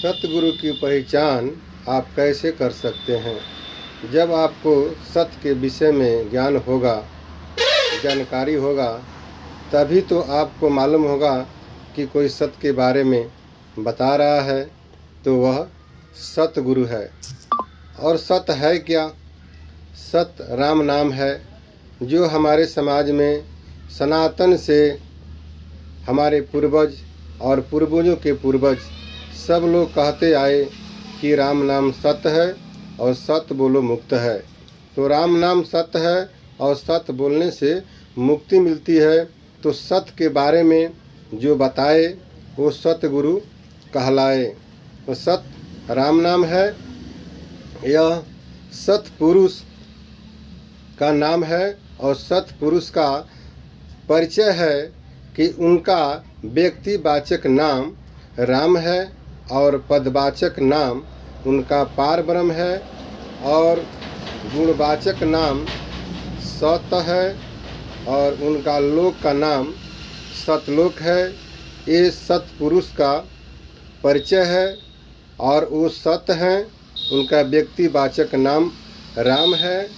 सतगुरु की पहचान आप कैसे कर सकते हैं? जब आपको सत्य के विषय में ज्ञान होगा, जानकारी होगा, तभी तो आपको मालूम होगा कि कोई सत्य के बारे में बता रहा है तो वह सतगुरु है। और सत्य है क्या? सत्य राम नाम है, जो हमारे समाज में सनातन से हमारे पूर्वज और पूर्वजों के पूर्वज सब लोग कहते आए कि राम नाम सत्य है और सत्य बोलो मुक्त है। तो राम नाम सत्य है और सत्य बोलने से मुक्ति मिलती है। तो सत्य के बारे में जो बताए वो सतगुरु कहलाए। तो सत्य राम नाम है। यह सतपुरुष का नाम है और सतपुरुष का परिचय है कि उनका व्यक्तिवाचक नाम राम है और पदवाचक नाम उनका पारब्रह्म है और गुणवाचक नाम सत्य है और उनका लोक का नाम सतलोक है। ये सतपुरुष का परिचय है और वो सत्य हैं। उनका व्यक्तिवाचक नाम राम है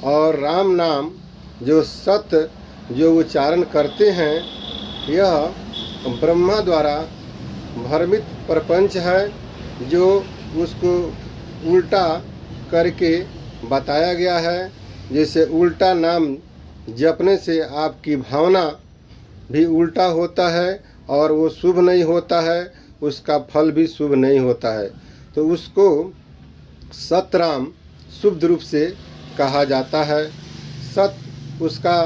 और राम नाम जो सत्य जो उच्चारण करते हैं, यह ब्रह्मा द्वारा भ्रमित प्रपंच है जो उसको उल्टा करके बताया गया है। जैसे उल्टा नाम जपने से आपकी भावना भी उल्टा होता है और वो शुभ नहीं होता है, उसका फल भी शुभ नहीं होता है। तो उसको सतराम शुभ रूप से कहा जाता है। सत उसका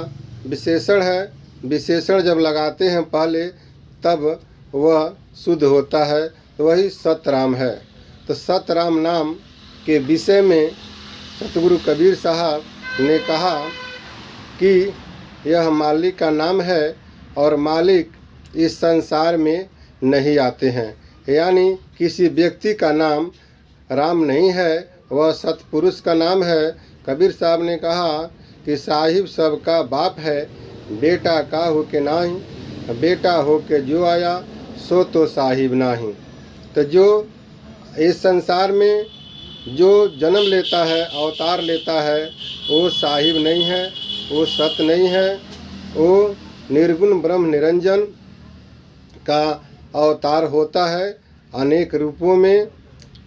विशेषण है। विशेषण जब लगाते हैं पहले तब वह शुद्ध होता है, तो वही सतराम है। तो सतराम नाम के विषय में सतगुरु कबीर साहब ने कहा कि यह मालिक का नाम है और मालिक इस संसार में नहीं आते हैं। यानी किसी व्यक्ति का नाम राम नहीं है, वह सतपुरुष का नाम है। कबीर साहब ने कहा कि साहिब सबका बाप है, बेटा का हो के नाही, बेटा हो के जो आया सो तो साहिब नाही। तो जो इस संसार में जो जन्म लेता है, अवतार लेता है, वो साहिब नहीं है, वो सत्य नहीं है। वो निर्गुण ब्रह्म निरंजन का अवतार होता है अनेक रूपों में।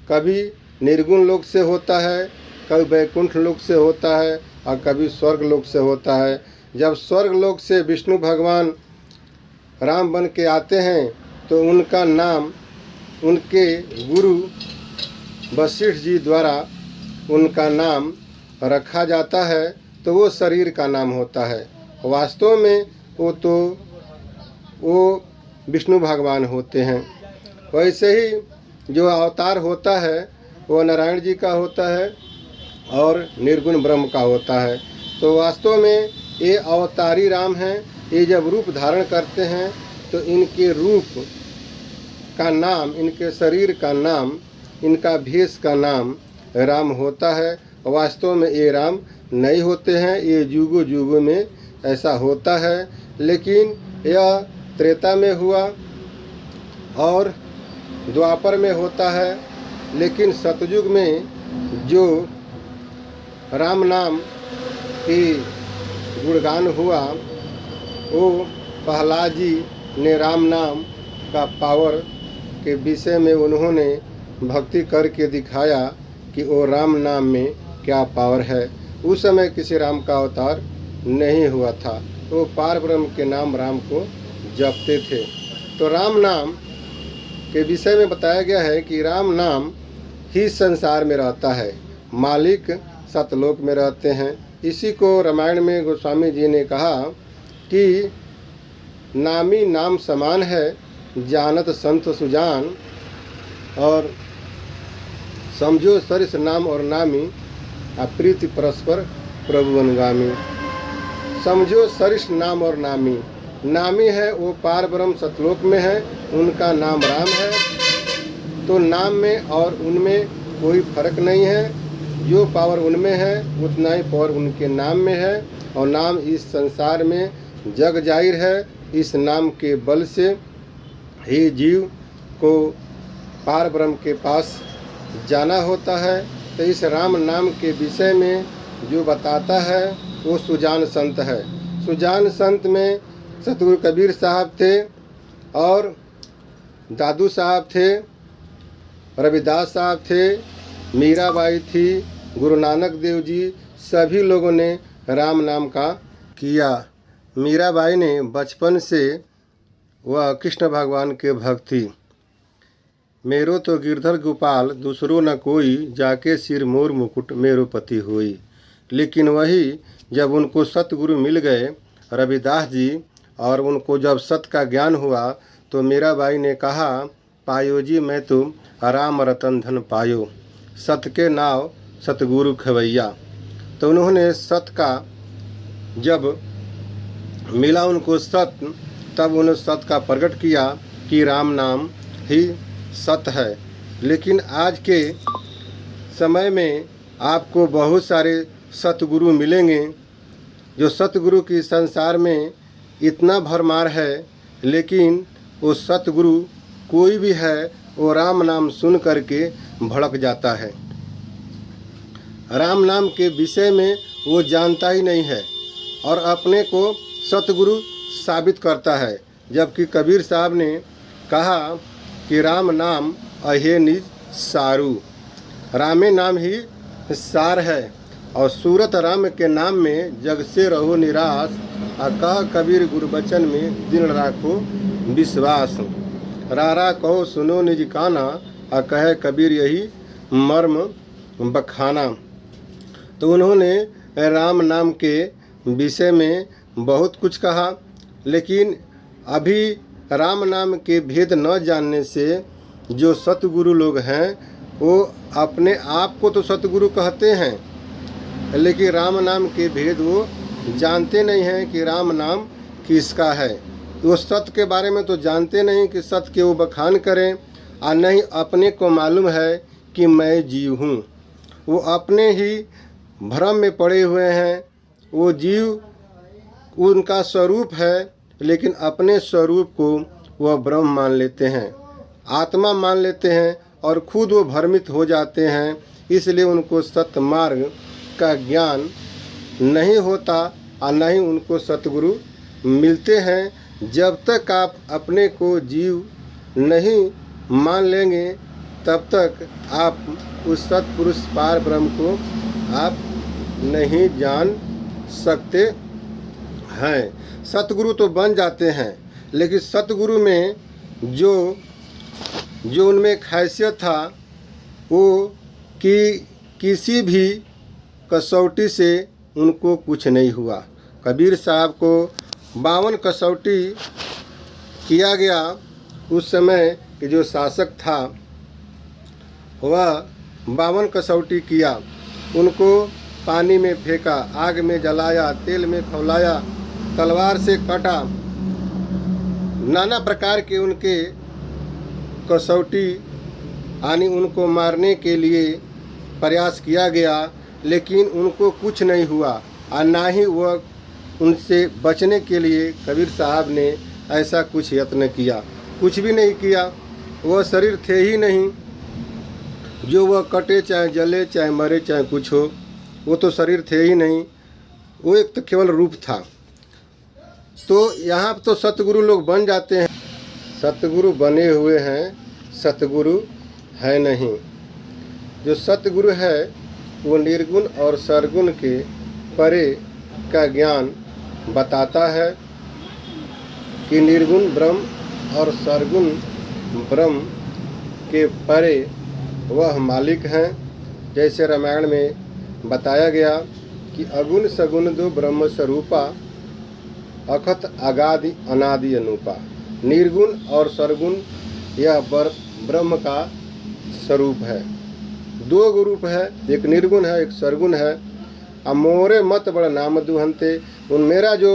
कभी निर्गुण लोक से होता है, कभी वैकुंठ लोक से होता है और कभी स्वर्ग लोक से होता है। जब स्वर्ग लोक से विष्णु भगवान राम बन के आते हैं तो उनका नाम उनके गुरु वशिष्ठ जी द्वारा उनका नाम रखा जाता है, तो वो शरीर का नाम होता है। वास्तव में वो विष्णु भगवान होते हैं। वैसे ही जो अवतार होता है वो नारायण जी का होता है और निर्गुण ब्रह्म का होता है। तो वास्तव में ये अवतारी राम हैं। ये जब रूप धारण करते हैं तो इनके रूप का नाम, इनके शरीर का नाम, इनका भेष का नाम राम होता है। वास्तव में ये राम नहीं होते हैं, ये जुगों जुगों में ऐसा होता है। लेकिन यह त्रेता में हुआ और द्वापर में होता है। लेकिन सतयुग में जो राम नाम की गुणगान हुआ, वो प्रहलाद जी ने राम नाम का पावर के विषय में उन्होंने भक्ति करके दिखाया कि वो राम नाम में क्या पावर है। उस समय किसी राम का अवतार नहीं हुआ था, वो पारब्रह्म के नाम राम को जपते थे। तो राम नाम के विषय में बताया गया है कि राम नाम ही संसार में रहता है, मालिक सतलोक में रहते हैं। इसी को रामायण में गोस्वामी जी ने कहा कि नामी नाम समान है, जानत संत सुजान, और समझो सरिस नाम और नामी, अप्रीति परस्पर प्रभु अनुगामी। समझो सरिस नाम और नामी, नामी है वो पार ब्रह्म सतलोक में है, उनका नाम राम है। तो नाम में और उनमें कोई फर्क नहीं है। जो पावर उनमें है उतना ही पावर उनके नाम में है। और नाम इस संसार में जग जाहिर है। इस नाम के बल से ही जीव को पार ब्रह्म के पास जाना होता है। तो इस राम नाम के विषय में जो बताता है वो सुजान संत है। सुजान संत में सतगुरु कबीर साहब थे और दादू साहब थे, रविदास साहब थे, मीराबाई थी, गुरु नानक देव जी, सभी लोगों ने राम नाम का किया। मीराबाई ने बचपन से वह कृष्ण भगवान के भक्त थी। मेरो तो गिरधर गोपाल दूसरो न कोई, जाके सिर मोर मुकुट मेरो पति होई। लेकिन वही जब उनको सतगुरु मिल गए रविदास जी, और उनको जब सत का ज्ञान हुआ तो मीराबाई ने कहा, पायो जी मैं तो राम रतन धन पायो, सत के नाव सतगुरु खवैया। तो उन्होंने सत का जब मिला उनको सत, तब उन्होंने सत का प्रकट किया कि राम नाम ही सत है। लेकिन आज के समय में आपको बहुत सारे सतगुरु मिलेंगे, जो सतगुरु की संसार में इतना भरमार है, लेकिन वो सतगुरु कोई भी है वो राम नाम सुन करके भड़क जाता है। राम नाम के विषय में वो जानता ही नहीं है और अपने को सतगुरु साबित करता है। जबकि कबीर साहब ने कहा कि राम नाम अहे निज सारू, रामे नाम ही सार है। और सूरत राम के नाम में जग से रहो निराश, कह कबीर गुरु बचन में दिल राखो विश्वास। रारा कहो सुनो निज काना, कहे कबीर यही मर्म बखाना। तो उन्होंने राम नाम के विषय में बहुत कुछ कहा, लेकिन अभी राम नाम के भेद न जानने से जो सतगुरु लोग हैं वो अपने आप को तो सतगुरु कहते हैं, लेकिन राम नाम के भेद वो जानते नहीं हैं कि राम नाम किसका है। वो सत्य के बारे में तो जानते नहीं कि सत्य के वो बखान करें, और नहीं अपने को मालूम है कि मैं जीव हूँ। वो अपने ही भ्रम में पड़े हुए हैं। वो जीव उनका स्वरूप है, लेकिन अपने स्वरूप को वह ब्रह्म मान लेते हैं, आत्मा मान लेते हैं, और खुद वो भ्रमित हो जाते हैं। इसलिए उनको सत्य मार्ग का ज्ञान नहीं होता और न ही उनको सतगुरु मिलते हैं। जब तक आप अपने को जीव नहीं मान लेंगे, तब तक आप उस सतपुरुष पार ब्रह्म को आप नहीं जान सकते हैं। सतगुरु तो बन जाते हैं, लेकिन सतगुरु में जो उनमें खासियत था वो कि किसी भी कसौटी से उनको कुछ नहीं हुआ। कबीर साहब को 52 कसौटी किया गया। उस समय के जो शासक था वह 52 कसौटी किया। उनको पानी में फेंका, आग में जलाया, तेल में खौलाया, तलवार से काटा, नाना प्रकार के उनके कसौटी यानी उनको मारने के लिए प्रयास किया गया, लेकिन उनको कुछ नहीं हुआ। और ना ही वह उनसे बचने के लिए कबीर साहब ने ऐसा कुछ यत्न किया, कुछ भी नहीं किया। वह शरीर थे ही नहीं जो वह कटे, चाहे जले, चाहे मरे, चाहे कुछ हो, वो तो शरीर थे ही नहीं। वो एक तो केवल रूप था। तो यहाँ तो सतगुरु लोग बन जाते हैं, सतगुरु बने हुए हैं, सतगुरु है नहीं। जो सतगुरु है वो निर्गुण और सरगुण के परे का ज्ञान बताता है कि निर्गुण ब्रह्म और सरगुण ब्रह्म के परे वह मालिक हैं। जैसे रामायण में बताया गया कि अगुण सगुण दो ब्रह्म स्वरूपा, अखत अगादि अनादि अनूपा। निर्गुण और सरगुण यह ब्रह्म का स्वरूप है। दो रूप है, एक निर्गुण है, एक सरगुण है। अब मोरे मत बड़ा नाम दुहंते, उन मेरा जो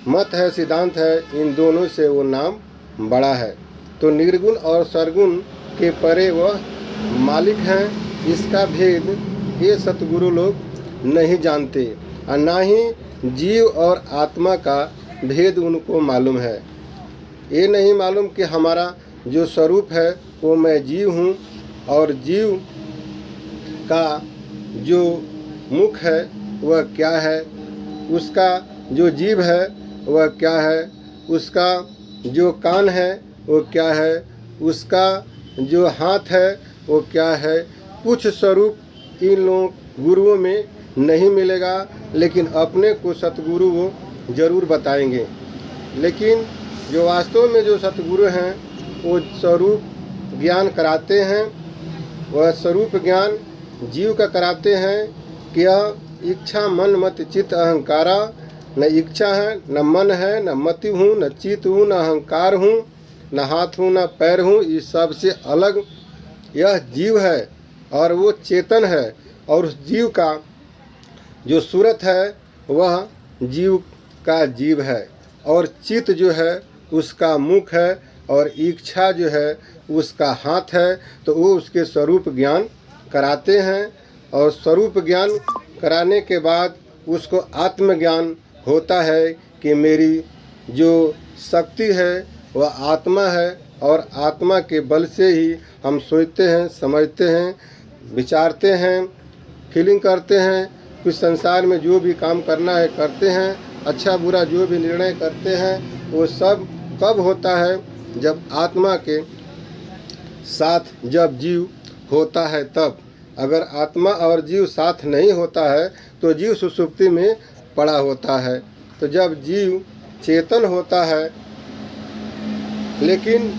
मत है, सिद्धांत है, इन दोनों से वो नाम बड़ा है। तो निर्गुण और सरगुण के परे वह मालिक हैं। इसका भेद ये सतगुरु लोग नहीं जानते, और ना ही जीव और आत्मा का भेद उनको मालूम है। ये नहीं मालूम कि हमारा जो स्वरूप है वो मैं जीव हूँ, और जीव का जो मुख है वह क्या है, उसका जो जीभ है वह क्या है, उसका जो कान है वो क्या है, उसका जो हाथ है वो क्या है। कुछ स्वरूप इन लोग गुरुओं में नहीं मिलेगा, लेकिन अपने को सतगुरु वो जरूर बताएंगे। लेकिन जो वास्तव में जो सतगुरु हैं वो स्वरूप ज्ञान कराते हैं। वह स्वरूप ज्ञान जीव का कराते हैं कि यह इच्छा मन मत चित्त अहंकारा, न इच्छा है न मन है न मति हूँ न चित्त हूँ न अहंकार हूँ न हाथ हूँ न पैर हूँ, इस सबसे अलग यह जीव है और वो चेतन है। और उस जीव का जो सूरत है वह जीव का जीव है, और चित्त जो है उसका मुख है, और इच्छा जो है उसका हाथ है। तो वो उसके स्वरूप ज्ञान कराते हैं, और स्वरूप ज्ञान कराने के बाद उसको आत्मज्ञान होता है कि मेरी जो शक्ति है वह आत्मा है, और आत्मा के बल से ही हम सोचते हैं, समझते हैं, विचारते हैं, फीलिंग करते हैं, कुछ संसार में जो भी काम करना है करते हैं, अच्छा बुरा जो भी निर्णय करते हैं वो सब कब होता है, जब आत्मा के साथ जब जीव होता है तब। अगर आत्मा और जीव साथ नहीं होता है तो जीव सुषुप्ति में पड़ा होता है। तो जब जीव चेतन होता है, लेकिन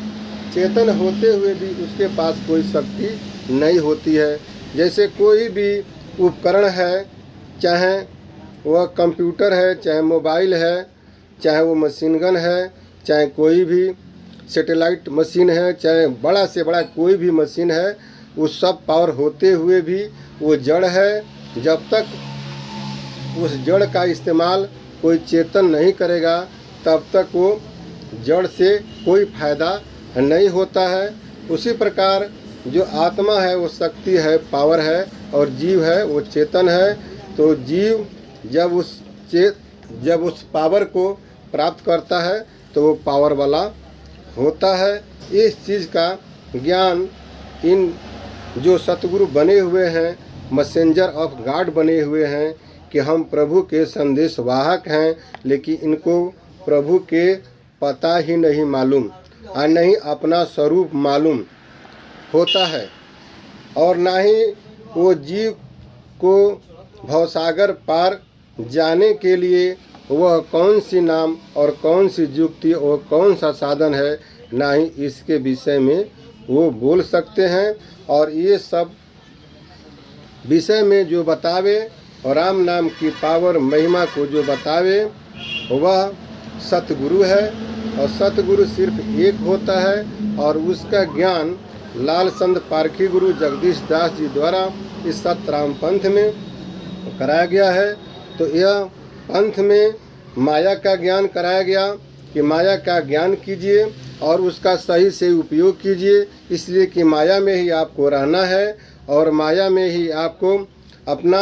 चेतन होते हुए भी उसके पास कोई शक्ति नहीं होती है। जैसे कोई भी उपकरण है, चाहे वह कंप्यूटर है, चाहे मोबाइल है, चाहे वो मशीन गन है, चाहे कोई भी सैटेलाइट मशीन है, चाहे बड़ा से बड़ा कोई भी मशीन है, उस सब पावर होते हुए भी वो जड़ है। जब तक उस जड़ का इस्तेमाल कोई चेतन नहीं करेगा तब तक वो जड़ से कोई फायदा नहीं होता है। उसी प्रकार जो आत्मा है वो शक्ति है, पावर है, और जीव है वो चेतन है। तो जीव जब उस पावर को प्राप्त करता है तो वो पावर वाला होता है। इस चीज़ का ज्ञान इन जो सतगुरु बने हुए हैं, मैसेंजर ऑफ गॉड बने हुए हैं कि हम प्रभु के संदेश वाहक हैं, लेकिन इनको प्रभु के पता ही नहीं मालूम और नहीं अपना स्वरूप मालूम होता है, और ना ही वो जीव को भवसागर पार जाने के लिए वह कौन सी नाम और कौन सी युक्ति और कौन सा साधन है, ना ही इसके विषय में वो बोल सकते हैं। और ये सब विषय में जो बतावे और राम नाम की पावर महिमा को जो बतावे वह सतगुरु है, और सतगुरु सिर्फ एक होता है, और उसका ज्ञान लाल संत पारखी गुरु जगदीश दास जी द्वारा इस सतराम पंथ में कराया गया है। तो यह पंथ में माया का ज्ञान कराया गया कि माया का ज्ञान कीजिए और उसका सही से उपयोग कीजिए, इसलिए कि माया में ही आपको रहना है और माया में ही आपको अपना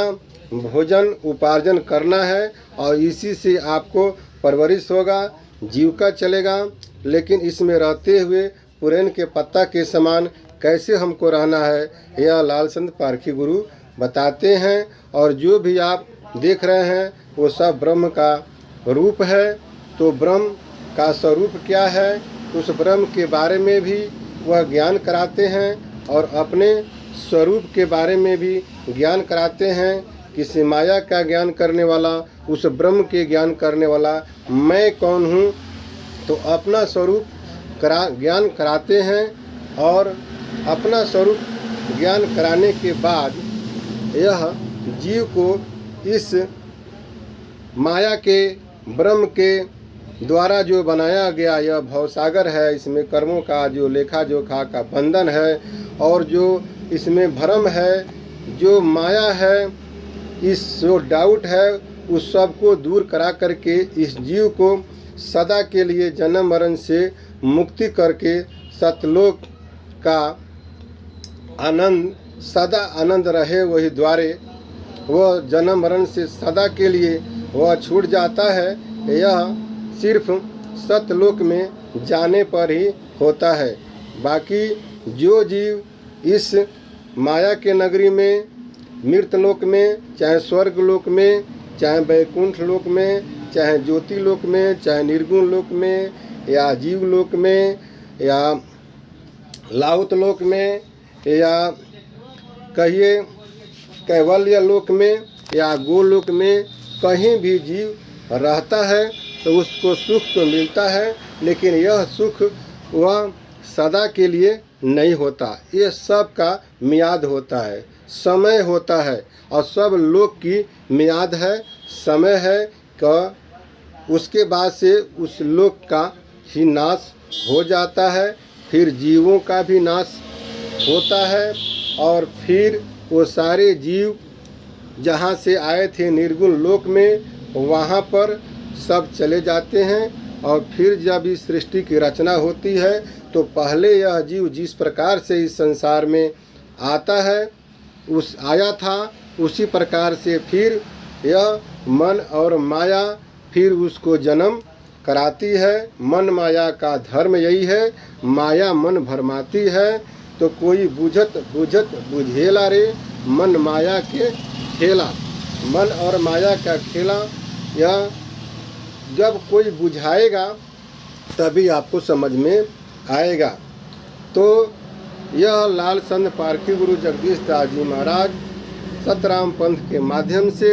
भोजन उपार्जन करना है, और इसी से आपको परवरिश होगा, जीविका चलेगा। लेकिन इसमें रहते हुए पुरैन के पत्ता के समान कैसे हमको रहना है, यह लाल संत पारखी गुरु बताते हैं। और जो भी आप देख रहे हैं वो सब ब्रह्म का रूप है। तो ब्रह्म का स्वरूप क्या है, उस ब्रह्म के बारे में भी वह ज्ञान कराते हैं, और अपने स्वरूप के बारे में भी ज्ञान कराते हैं। किसी माया का ज्ञान करने वाला, उस ब्रह्म के ज्ञान करने वाला मैं कौन हूँ, तो अपना स्वरूप ज्ञान कराते हैं। और अपना स्वरूप ज्ञान कराने के बाद यह जीव को इस माया के ब्रह्म के द्वारा जो बनाया गया यह भवसागर है, इसमें कर्मों का जो लेखा जोखा का बंधन है, और जो इसमें भ्रम है, जो माया है, इस जो डाउट है, उस सब को दूर करा करके इस जीव को सदा के लिए जन्म मरण से मुक्ति करके सतलोक का आनंद सदा आनंद रहे वही द्वारे, वह जन्म मरण से सदा के लिए वह छूट जाता है। यह सिर्फ सतलोक में जाने पर ही होता है। बाकी जो जीव इस माया के नगरी में, मृतलोक में, चाहे स्वर्ग लोक में, चाहे वैकुंठ लोक में, चाहे ज्योति लोक में, चाहे निर्गुण लोक में, या जीव लोक में, या लाहुत लोक में, या कहिए कैवल्य लोक में, या गोलोक में, कहीं भी जीव रहता है तो उसको सुख तो मिलता है, लेकिन यह सुख वह सदा के लिए नहीं होता। ये सब का मियाद होता है, समय होता है, और सब लोक की मियाद है, समय है कि उसके बाद से उस लोक का ही नाश हो जाता है। फिर जीवों का भी नाश होता है, और फिर वो सारे जीव जहाँ से आए थे निर्गुण लोक में, वहाँ पर सब चले जाते हैं। और फिर जब इस सृष्टि की रचना होती है तो पहले यह जीव जिस प्रकार से इस संसार में आता है, आया था, उसी प्रकार से फिर यह मन और माया फिर उसको जन्म कराती है। मन माया का धर्म यही है, माया मन भरमाती है। तो कोई बुझत बुझत बुझेला रे, मन माया के खेला। मन और माया का खेला यह जब कोई बुझाएगा तभी आपको समझ में आएगा। तो यह लाल संत पारखी गुरु जगदीश दास जी महाराज सतराम पंथ के माध्यम से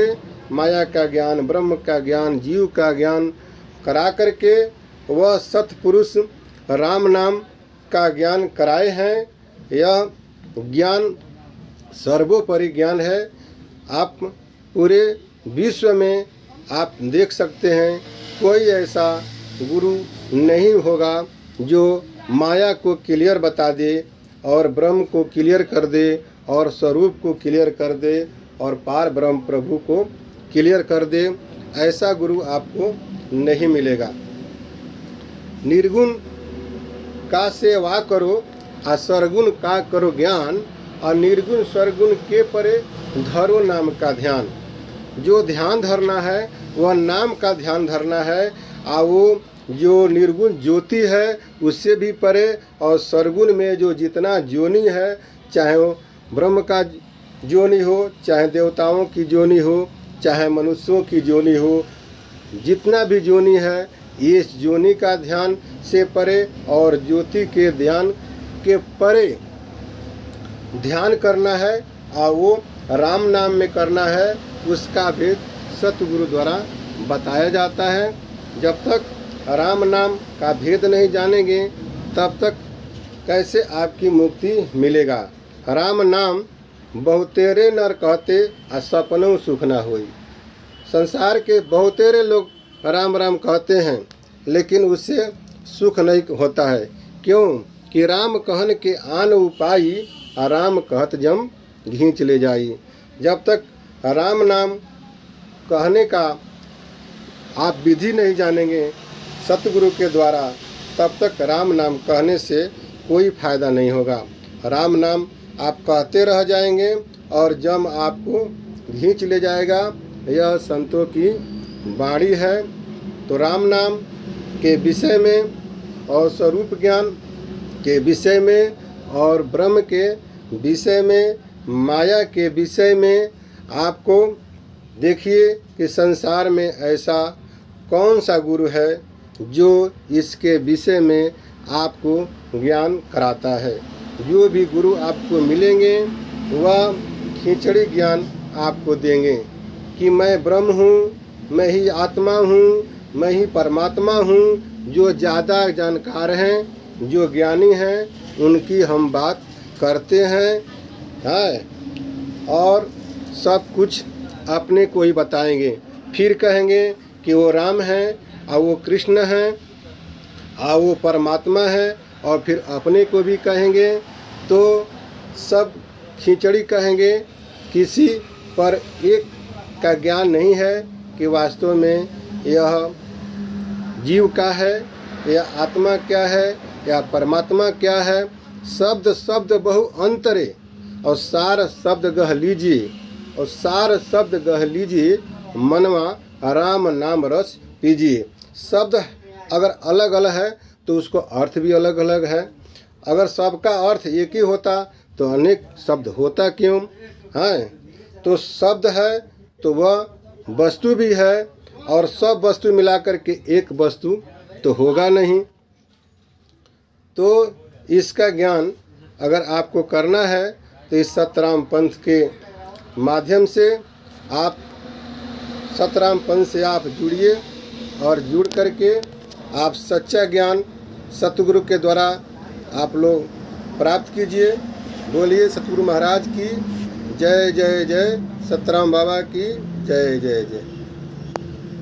माया का ज्ञान, ब्रह्म का ज्ञान, जीव का ज्ञान करा करके वह सतपुरुष राम नाम का ज्ञान कराए हैं। यह ज्ञान सर्वोपरि ज्ञान है। आप पूरे विश्व में आप देख सकते हैं, कोई ऐसा गुरु नहीं होगा जो माया को क्लियर बता दे और ब्रह्म को क्लियर कर दे और स्वरूप को क्लियर कर दे और पार ब्रह्म प्रभु को क्लियर कर दे। ऐसा गुरु आपको नहीं मिलेगा। निर्गुण का सेवा करो और सरगुण का करो ज्ञान, और निर्गुण सरगुण के परे धरो नाम का ध्यान। जो ध्यान धरना है वह नाम का ध्यान धरना है, और वो जो निर्गुण ज्योति है उससे भी परे, और सरगुण में जो जितना ज्योनि है, चाहे वो ब्रह्म का ज्योनि हो, चाहे देवताओं की ज्योनि हो, चाहे मनुष्यों की ज्योनि हो, जितना भी ज्योनि है इस ज्योनि का ध्यान से परे और ज्योति के ध्यान के परे ध्यान करना है, और वो राम नाम में करना है। उसका भेद सतगुरु द्वारा बताया जाता है। जब तक राम नाम का भेद नहीं जानेंगे तब तक कैसे आपकी मुक्ति मिलेगा। राम नाम बहुतेरे नर कहते आ सपनों सुख ना होई। संसार के बहुतेरे लोग राम राम कहते हैं, लेकिन उससे सुख नहीं होता है। क्यों कि राम कहन के आन उपाई, आ राम कहत जम घींच ले जाई। जब तक राम नाम कहने का आप विधि नहीं जानेंगे सतगुरु के द्वारा, तब तक राम नाम कहने से कोई फायदा नहीं होगा। राम नाम आप कहते रह जाएंगे और जम आपको घींच ले जाएगा। यह संतों की वाणी है। तो राम नाम के विषय में और स्वरूप ज्ञान के विषय में और ब्रह्म के विषय में, माया के विषय में आपको देखिए कि संसार में ऐसा कौन सा गुरु है जो इसके विषय में आपको ज्ञान कराता है। जो भी गुरु आपको मिलेंगे वह खिचड़ी ज्ञान आपको देंगे कि मैं ब्रह्म हूँ, मैं ही आत्मा हूँ, मैं ही परमात्मा हूँ। जो ज़्यादा जानकार हैं, जो ज्ञानी हैं, उनकी हम बात करते हैं और सब कुछ अपने को ही बताएंगे। फिर कहेंगे कि वो राम हैं और वो कृष्ण हैं और वो परमात्मा है, और फिर अपने को भी कहेंगे। तो सब खिचड़ी कहेंगे। किसी पर एक का ज्ञान नहीं है कि वास्तव में यह जीव का है, या आत्मा क्या है, या परमात्मा क्या है। शब्द शब्द बहु अंतरे, और सार शब्द गह लीजिए, और सार शब्द गह लीजिए, मनवा राम नाम रस पीजिए। शब्द अगर अलग अलग है तो उसको अर्थ भी अलग अलग है। अगर सबका अर्थ एक ही होता तो अनेक शब्द होता क्यों है। तो शब्द है तो वह वस्तु भी है, और सब वस्तु मिलाकर के एक वस्तु तो होगा नहीं। तो इसका ज्ञान अगर आपको करना है तो इस सतराम पंथ के माध्यम से आप सतराम पंथ से आप जुड़िए, और जुड़ करके आप सच्चा ज्ञान सतगुरु के द्वारा आप लोग प्राप्त कीजिए। बोलिए सतगुरु महाराज की जय जय जय, सतराम बाबा की जय जय जय।